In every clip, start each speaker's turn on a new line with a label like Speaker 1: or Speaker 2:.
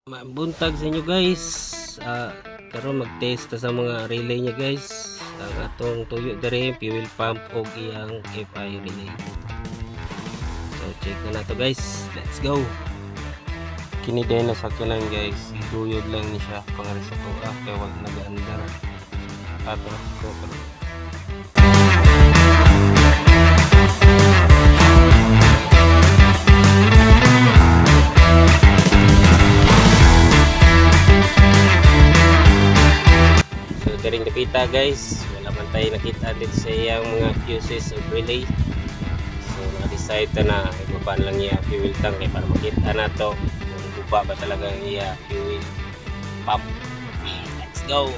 Speaker 1: Buntag sa inyo guys. Karon mag-test sa mga relay niya guys. Ang atong tuyo dere fuel pump og iyang FI relay. So check na nato guys. Let's go. Kini din na sakyanan guys. Iduyod lang ni siya pangari sa tuwa kay wag nag-andar. Ato ko karon. Daring nakita guys, wala man tayo nakita din sa iyang mga fuses of relay. So na-decide na ibabaan lang iya fuel tank para makita na to kung guba ba talaga iya fuel pump. Let's go.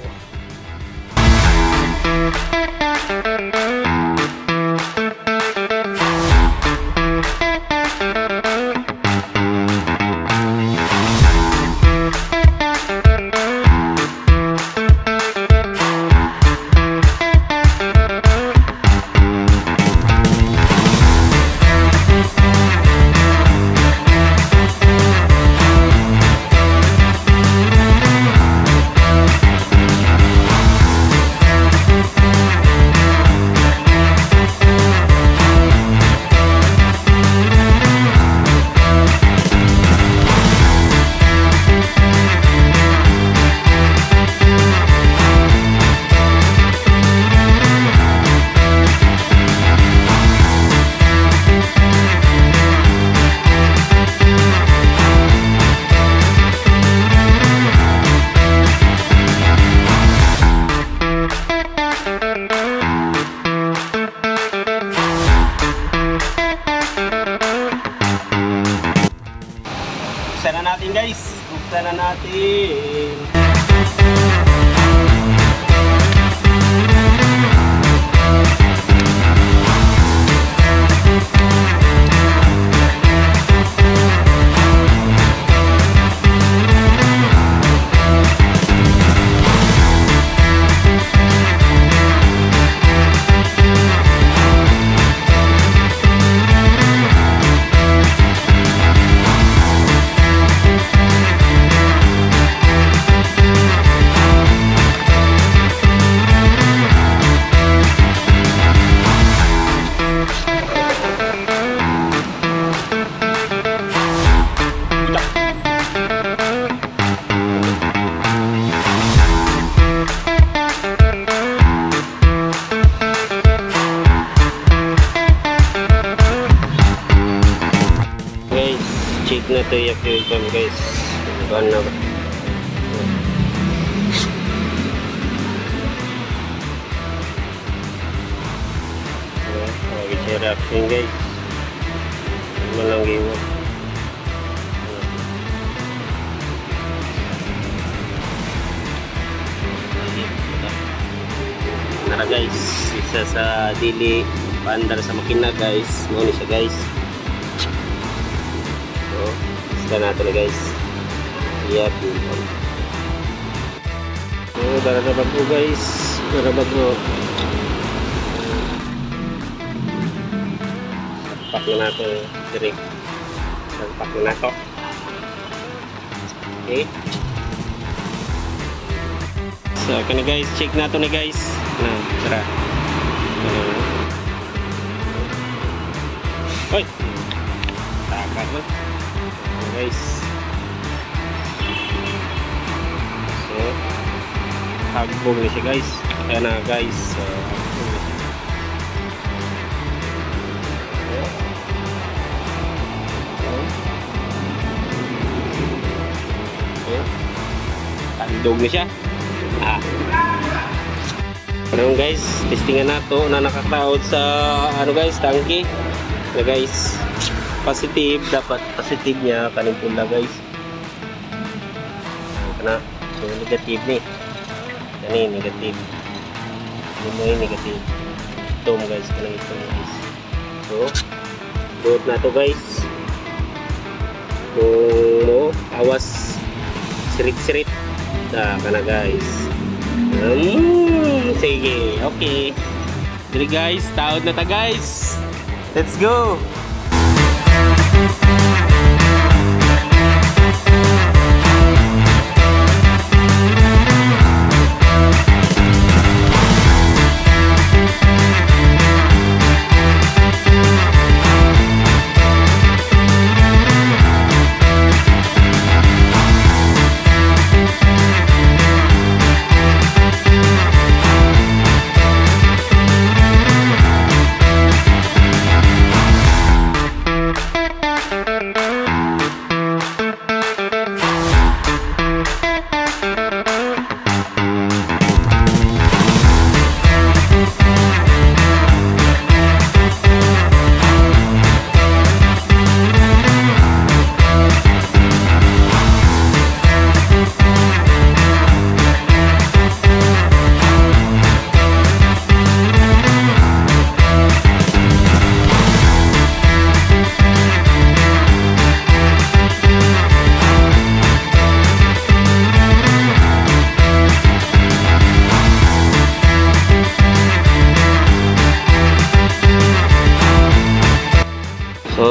Speaker 1: Buksan na natin guys. Buksan na natin. Check na to yung fuel pump guys. Ano ba? Lagi siya reaction guys. Ano lang giwa. Nara guys. Isa sa dili paandar sa makina guys. Muna siya guys. Basta natin na guys. Yeah, fuel pump. So, darabag ko guys. Darabag ko. Pak na nato direct. Pak na nato. Okay. So, kani guys. Check nato ni guys. Na, tara. Hoy! Takat na. Guys, so hagbog na siya guys. Kaya na guys, tandog na siya. Ano guys, testingan nato na nakataod sa ano guys, tangke na guys. Positive, dapat positive niya kaning pula guys. Kana so negative ni. Kani negative. Mo negative. Ito guys, kanang ito guys. So, load na to guys. Kung awas sirit-sirit. Kana guys. Sige, okay. Dili guys, taod na ta guys. Let's go.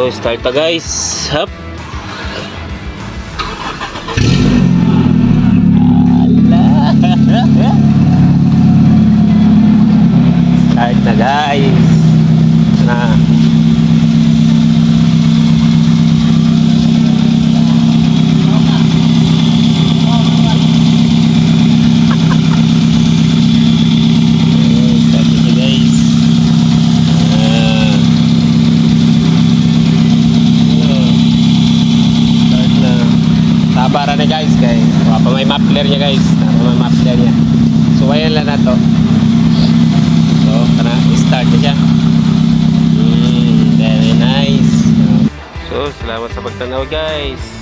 Speaker 1: So start na guys. Hop. Start na guys. Na. Para na guys kay pa may muffler niya guys, may muffler niya. So ayan lang na to. So kana start na siya. Very nice. So salamat sa pagtanaw guys.